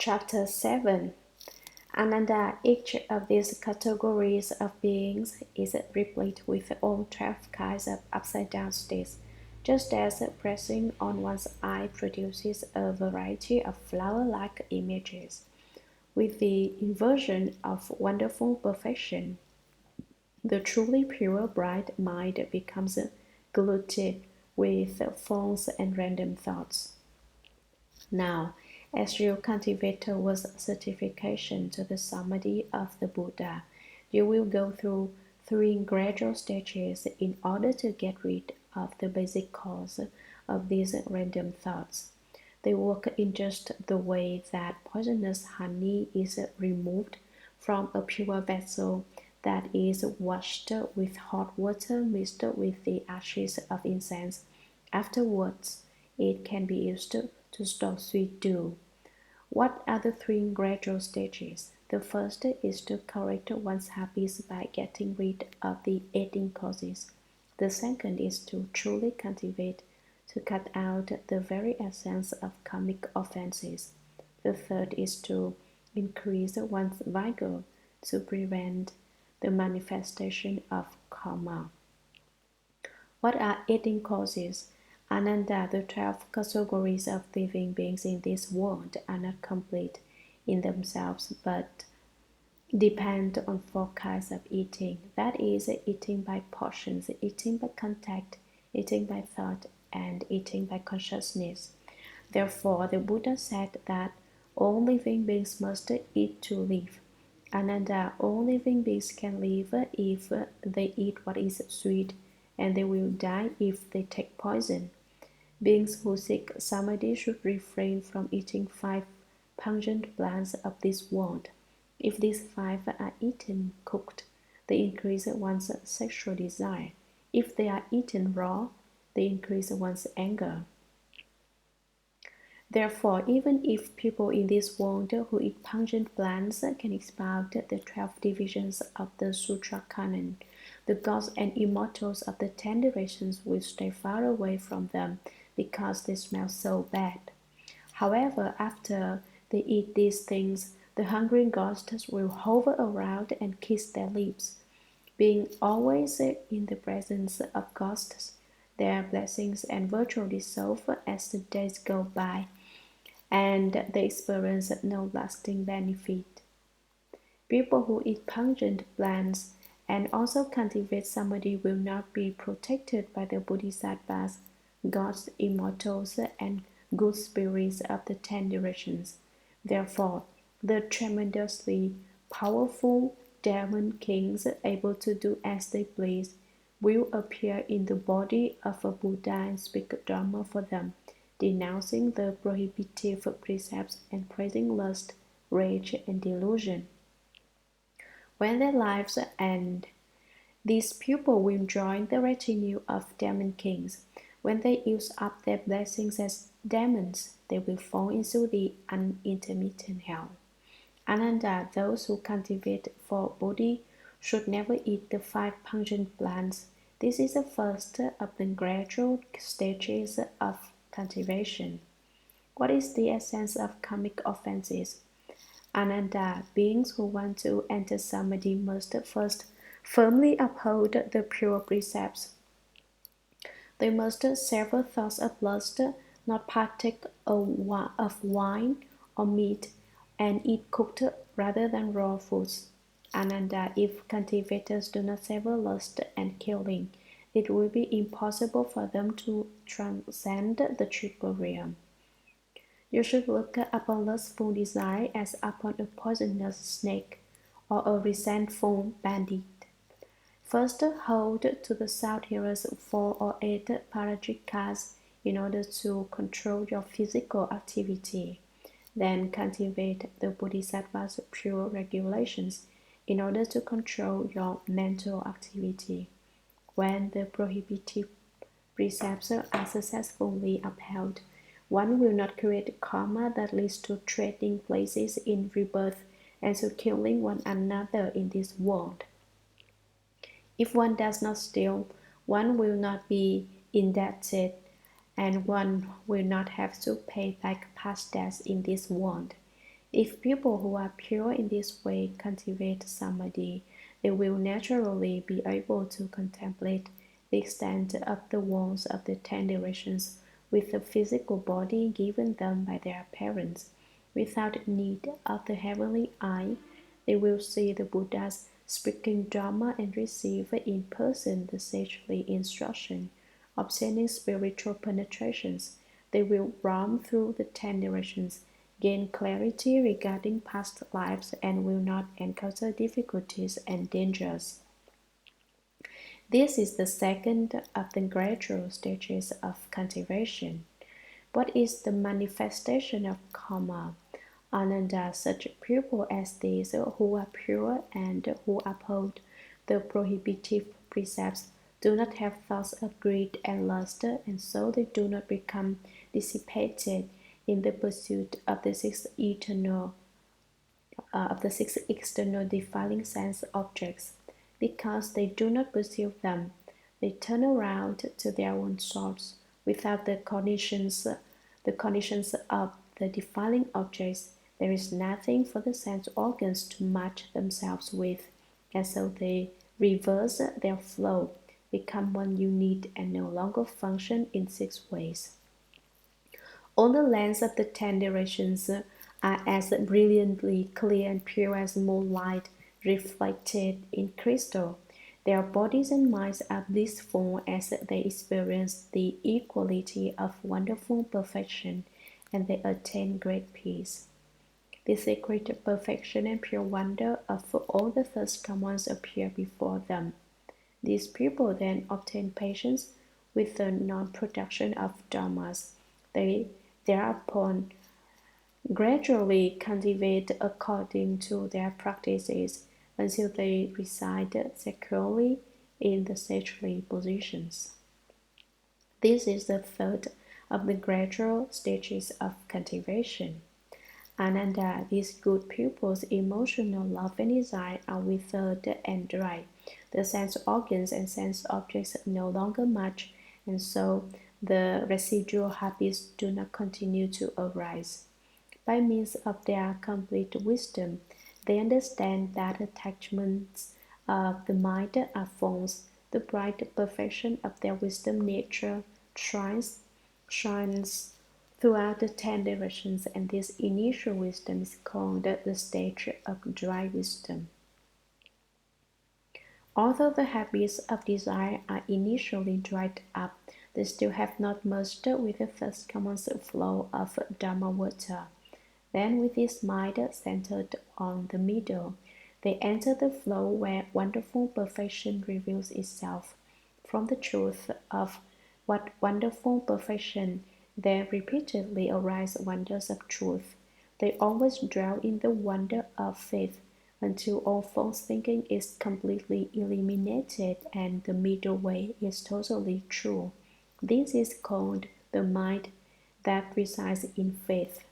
Chapter 7. Ananda, each of these categories of beings is replete with all 12 kinds of upside-down states, just as pressing on one's eye produces a variety of flower-like images. With the inversion of wonderful perfection, the truly pure bright mind becomes glutted with false and random thoughts. Now, as you cultivate towards certification to the samadhi of the Buddha, you will go through 3 gradual stages in order to get rid of the basic cause of these random thoughts. They work in just the way that poisonous honey is removed from a pure vessel that is washed with hot water mixed with the ashes of incense. Afterwards, it can be used to stop sweet dew. What are the 3 gradual stages? The first is to correct one's habits by getting rid of the 18 causes. The second is to truly cultivate, to cut out the very essence of karmic offenses. The third is to increase one's vigor, to prevent the manifestation of karma. What are 18 causes? Ananda, the 12 categories of living beings in this world are not complete in themselves, but depend on 4 kinds of eating. That is, eating by portions, eating by contact, eating by thought, and eating by consciousness. Therefore, the Buddha said that all living beings must eat to live. Ananda, all living beings can live if they eat what is sweet, and they will die if they take poison. Beings who seek samadhi should refrain from eating 5 pungent plants of this world. If these 5 are eaten cooked, they increase one's sexual desire. If they are eaten raw, they increase one's anger. Therefore, even if people in this world who eat pungent plants can expound the 12 divisions of the Sutra canon, the gods and immortals of the 10 directions will stay far away from them because they smell so bad. However, after they eat these things, the hungry ghosts will hover around and kiss their lips. Being always in the presence of ghosts, their blessings and virtue dissolve as the days go by, and they experience no lasting benefit. People who eat pungent plants and also cultivate samadhi will not be protected by the Bodhisattvas, gods, immortals, and good spirits of the 10 directions. Therefore, the tremendously powerful demon kings, able to do as they please, will appear in the body of a Buddha and speak Dharma for them, denouncing the prohibitive precepts and praising lust, rage, and delusion. When their lives end, these people will join the retinue of demon kings. When they use up their blessings as demons, they will fall into the unintermittent hell. Ananda, those who cultivate for Bodhi should never eat the 5 pungent plants. This is the first of the gradual stages of cultivation. What is the essence of karmic offenses? Ananda, beings who want to enter samadhi must first firmly uphold the pure precepts. They must sever thoughts of lust, not partake of wine or meat, and eat cooked rather than raw foods. Ananda, if cultivators do not sever lust and killing, it will be impossible for them to transcend the triple realm. You should look upon lustful desire as upon a poisonous snake or a resentful bandit. First, hold to the South-Hero's 4 or 8 parajikas in order to control your physical activity. Then cultivate the Bodhisattva's pure regulations in order to control your mental activity. When the prohibitive precepts are successfully upheld, one will not create karma that leads to trading places in rebirth and to killing one another in this world. If one does not steal, one will not be indebted, and one will not have to pay back past debts in this world. If people who are pure in this way cultivate samadhi, they will naturally be able to contemplate the extent of the wounds of the 10 directions with the physical body given them by their parents. Without need of the heavenly eye, they will see the Buddhas speaking Dharma and receive in person the sagely instruction. Obtaining spiritual penetrations, they will roam through the 10 directions, gain clarity regarding past lives, and will not encounter difficulties and dangers. This is the second of the gradual stages of cultivation. What is the manifestation of karma? Ananda, such people as these who are pure and who uphold the prohibitive precepts do not have thoughts of greed and lust, and so they do not become dissipated in the pursuit of the six external defiling sense objects. Because they do not pursue them, they turn around to their own source without the conditions of the defiling objects. There is nothing for the sense organs to match themselves with, and so they reverse their flow, become one unit, and no longer function in 6 ways. All the lands of the 10 directions are as brilliantly clear and pure as moonlight reflected in crystal. Their bodies and minds are blissful as they experience the equality of wonderful perfection, and they attain great peace. The sacred perfection and pure wonder of all the first comers appear before them. These people then obtain patience with the non-production of dharmas. They thereupon gradually cultivate according to their practices until they reside securely in the sagely positions. This is the third of the gradual stages of cultivation. Ananda, these good pupils' emotional love and desire are withered and dry. The sense organs and sense objects no longer match, and so the residual habits do not continue to arise. By means of their complete wisdom, they understand that attachments of the mind are forms. The bright perfection of their wisdom nature shines throughout the 10 directions, and this initial wisdom is called the stage of dry wisdom. Although the habits of desire are initially dried up, they still have not merged with the first common flow of Dharma water. Then, with his mind centered on the middle, they enter the flow where wonderful perfection reveals itself. From the truth of what wonderful perfection, there repeatedly arise wonders of truth. They always dwell in the wonder of faith until all false thinking is completely eliminated and the middle way is totally true. This is called the mind that resides in faith.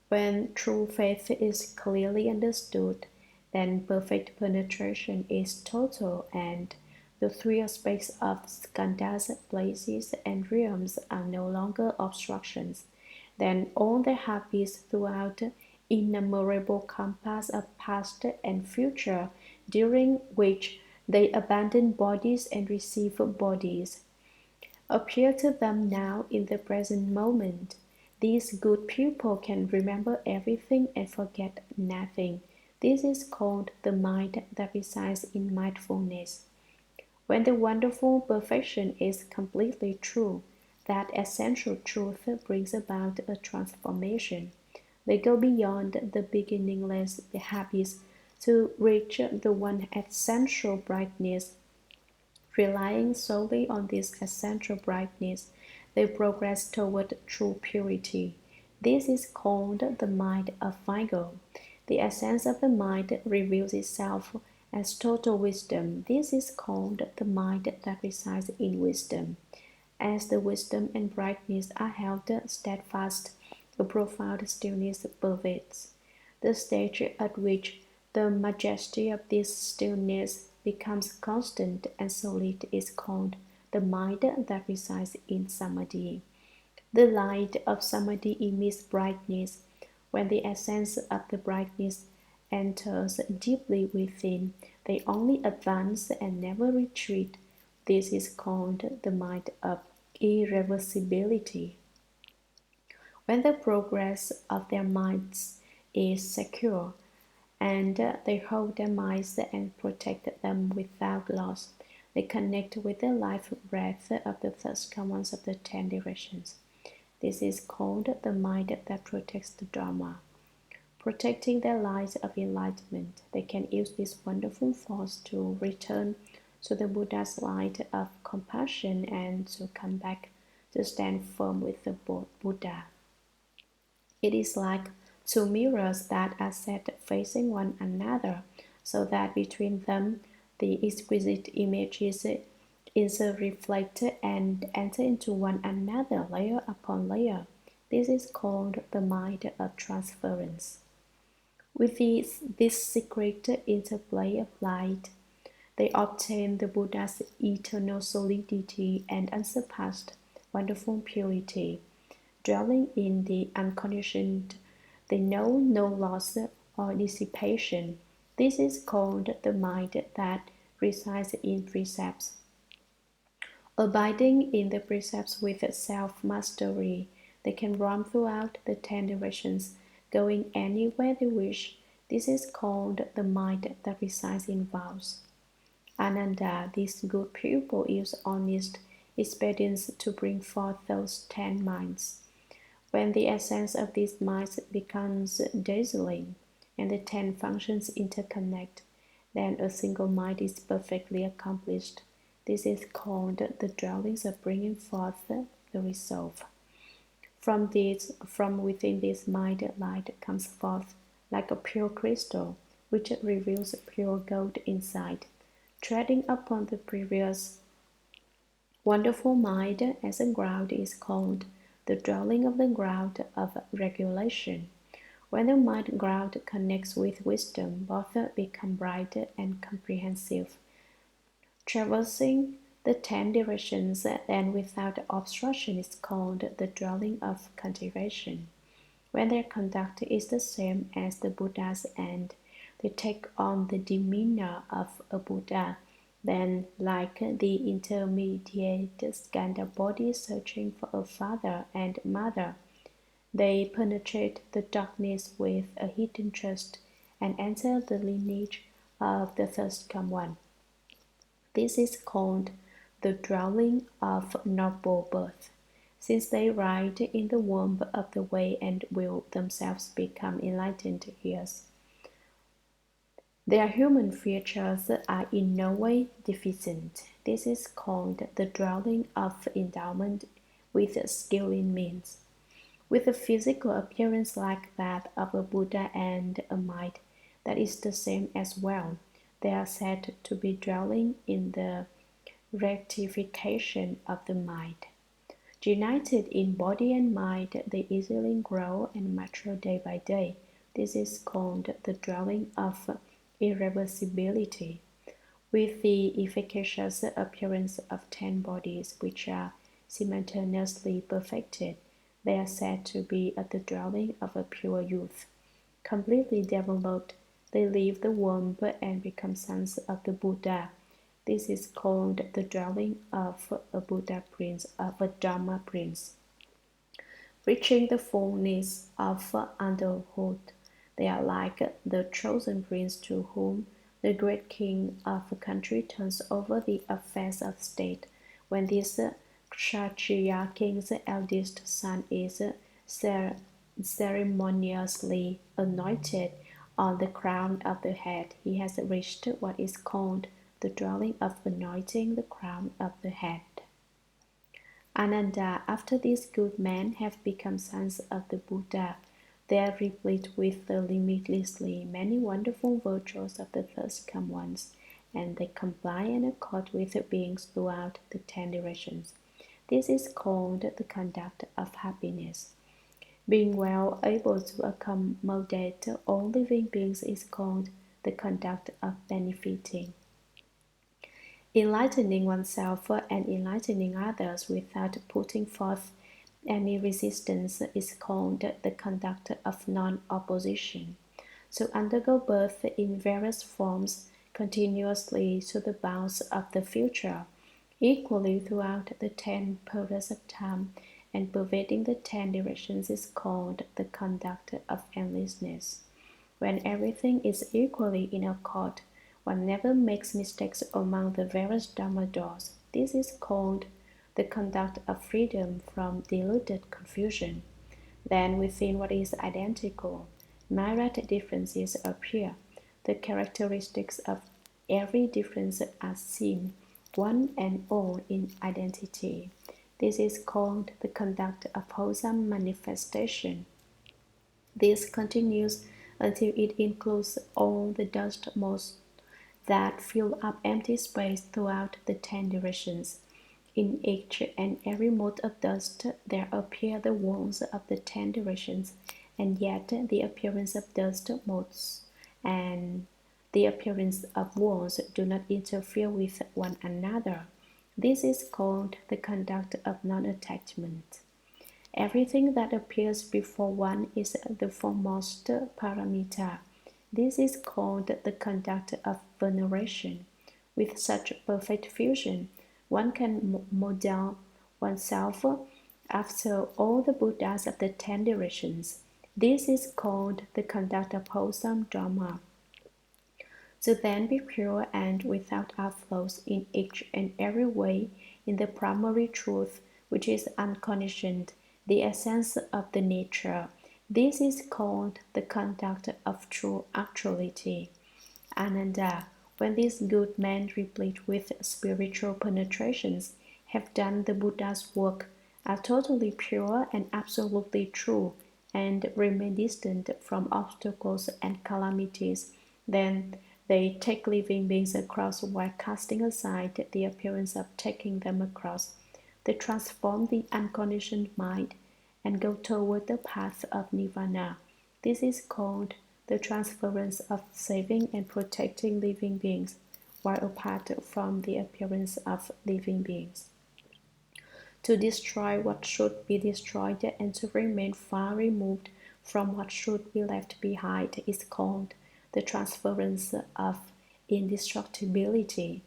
When true faith is clearly understood, then perfect penetration is total, and the three aspects of skandhas, places, and realms are no longer obstructions. Then all the habits throughout innumerable compass of past and future, during which they abandon bodies and receive bodies, appear to them now in the present moment. This good pupil can remember everything and forget nothing. This is called the mind that resides in mindfulness. When the wonderful perfection is completely true, that essential truth brings about a transformation. They go beyond the beginningless habits to reach the one essential brightness. Relying solely on this essential brightness, they progress toward true purity. This is called the mind of vigo. The essence of the mind reveals itself as total wisdom. This is called the mind that resides in wisdom. As the wisdom and brightness are held steadfast, a profound stillness pervades. The stage at which the majesty of this stillness becomes constant and solid is called the mind that resides in samadhi. The light of samadhi emits brightness. When the essence of the brightness enters deeply within, they only advance and never retreat. This is called the mind of irreversibility. When the progress of their minds is secure, and they hold their minds and protect them without loss, they connect with the life breath of the first commands of the 10 directions. This is called the mind that protects the Dharma. Protecting their light of enlightenment, they can use this wonderful force to return to the Buddha's light of compassion and to come back to stand firm with the Buddha. It is like two mirrors that are set facing one another, so that between them the exquisite images reflect and enter into one another layer upon layer. This is called the mind of transference. With this secret interplay of light, they obtain the Buddha's eternal solidity and unsurpassed wonderful purity. Dwelling in the unconditioned, they know no loss or dissipation. This is called the mind that resides in precepts. Abiding in the precepts with self-mastery, they can roam throughout the 10 directions, going anywhere they wish. This is called the mind that resides in vows. Ananda, this good pupil, used honest expedients to bring forth those 10 minds. When the essence of these minds becomes dazzling and the 10 functions interconnect, then a single mind is perfectly accomplished. This is called the dwellings of bringing forth the resolve. From within this mind, light comes forth like a pure crystal, which reveals pure gold inside. Treading upon the previous wonderful mind as a ground is called the dwelling of the ground of regulation. When the mind ground connects with wisdom, both become bright and comprehensive. Traversing the 10 directions and without obstruction is called the dwelling of cultivation. When their conduct is the same as the Buddha's and they take on the demeanor of a Buddha, then, like the intermediate skanda body searching for a father and mother, they penetrate the darkness with a hidden trust and enter the lineage of the first come one. This is called the dwelling of noble birth, since they ride in the womb of the way and will themselves become enlightened heirs. Their human features are in no way deficient. This is called the dwelling of endowment with skill in means. With a physical appearance like that of a Buddha and a mind that is the same as well, they are said to be dwelling in the rectification of the mind. United in body and mind, they easily grow and mature day by day. This is called the dwelling of irreversibility. With the efficacious appearance of 10 bodies which are simultaneously perfected, they are said to be at the dwelling of a pure youth. Completely developed, they leave the womb and become sons of the Buddha. This is called the dwelling of a Buddha prince, of a Dharma prince. Reaching the fullness of adulthood, they are like the chosen prince to whom the great king of a country turns over the affairs of state. When this Kshatriya king's eldest son is ceremoniously anointed on the crown of the head, he has reached what is called the dwelling of anointing the crown of the head. Ananda, after these good men have become sons of the Buddha, they are replete with the limitlessly many wonderful virtues of the first come ones, and they comply and accord with beings throughout the 10 directions. This is called the conduct of happiness. Being well able to accommodate all living beings is called the conduct of benefiting. Enlightening oneself and enlightening others without putting forth Any resistance is called the conduct of non-opposition. So undergo birth in various forms continuously to the bounds of the future, equally throughout the 10 periods of time, and pervading the 10 directions is called the conduct of endlessness. When everything is equally in accord, one never makes mistakes among the various Dharma doors. This is called the conduct of freedom from deluded confusion. Then within what is identical, myriad differences appear. The characteristics of every difference are seen, one and all in identity. This is called the conduct of wholesome manifestation. This continues until it includes all the dust motes that fill up empty space throughout the 10 directions. In each and every mote of dust there appear the walls of the 10 directions, and yet the appearance of dust motes and the appearance of walls do not interfere with one another. This is called the conduct of non-attachment. Everything that appears before one is the foremost paramita. This is called the conduct of veneration. With such perfect fusion, one can model oneself after all the Buddhas of the 10 directions. This is called the conduct of wholesome Dharma. To then be pure and without outflows in each and every way in the primary truth, which is unconditioned, the essence of the nature. This is called the conduct of true actuality. Ananda, when these good men, replete with spiritual penetrations, have done the Buddha's work, are totally pure and absolutely true, and remain distant from obstacles and calamities, then they take living beings across while casting aside the appearance of taking them across. They transform the unconditioned mind and go toward the path of nirvana. This is called the transference of saving and protecting living beings, while apart from the appearance of living beings. To destroy what should be destroyed and to remain far removed from what should be left behind is called the transference of indestructibility.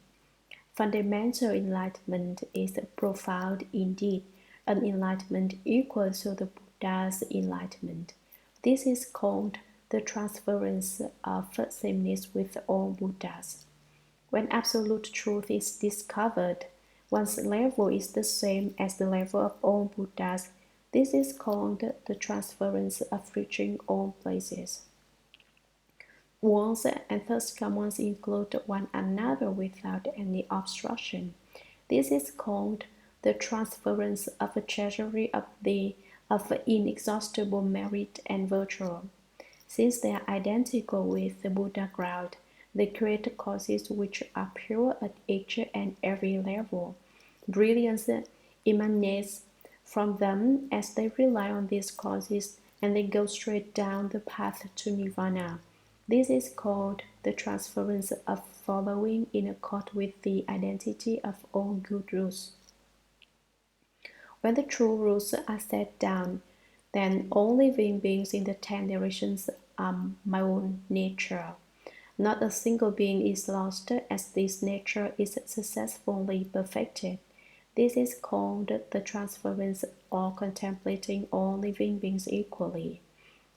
Fundamental enlightenment is profound indeed, an enlightenment equal to the Buddha's enlightenment. This is called the transference of sameness with all Buddhas. When absolute truth is discovered, one's level is the same as the level of all Buddhas. This is called the transference of reaching all places. Worlds and thus commons include one another without any obstruction. This is called the transference of a treasury of inexhaustible merit and virtue. Since they are identical with the Buddha ground, they create causes which are pure at each and every level. Brilliance emanates from them as they rely on these causes, and they go straight down the path to nirvana. This is called the transference of following in accord with the identity of all good rules. When the true rules are set down, then all living beings in the 10 directions are my own nature. Not a single being is lost as this nature is successfully perfected. This is called the transference or contemplating all living beings equally.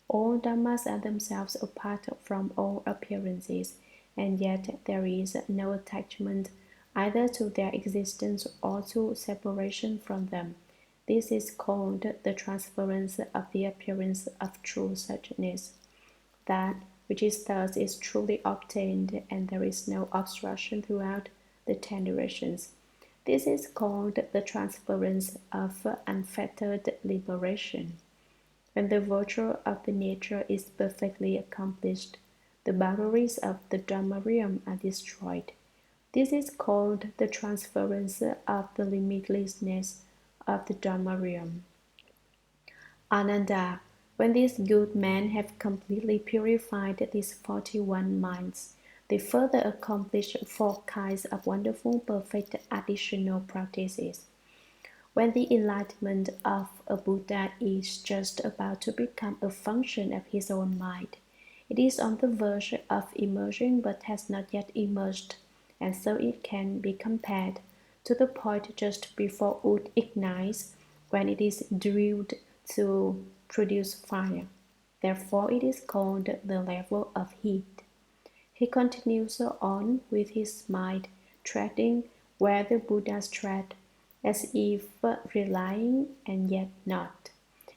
All dhammas are themselves apart from all appearances, and yet there is no attachment either to their existence or to separation from them. This is called the transference of the appearance of true suchness. That which is thus is truly obtained, and there is no obstruction throughout the 10 directions. This is called the transference of unfettered liberation. When the virtue of the nature is perfectly accomplished, the boundaries of the Dharma realm are destroyed. This is called the transference of the limitlessness of the Dharma realm. Ananda, when these good men have completely purified these 41 minds, they further accomplish 4 kinds of wonderful, perfect additional practices. When the enlightenment of a Buddha is just about to become a function of his own mind, it is on the verge of emerging but has not yet emerged, and so it can be compared to the point just before wood ignites when it is drilled to produce fire. Therefore, it is called the level of heat. He continues on with his mind, treading where the Buddhas tread, as if relying and yet not.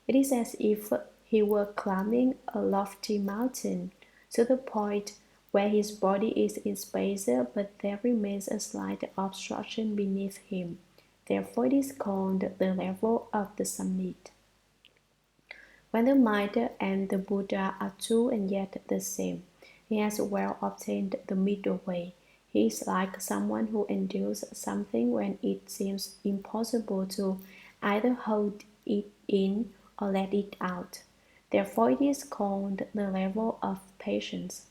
It is as if he were climbing a lofty mountain to the point where his body is in space, but there remains a slight obstruction beneath him. Therefore, it is called the level of the summit. When the mind and the Buddha are two and yet the same, he has well obtained the middle way. He is like someone who endures something when it seems impossible to either hold it in or let it out. Therefore, it is called the level of patience.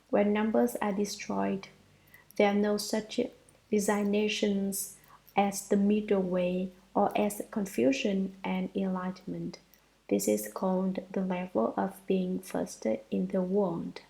When numbers are destroyed, there are no such designations as the middle way or as confusion and enlightenment. This is called the level of being first in the world.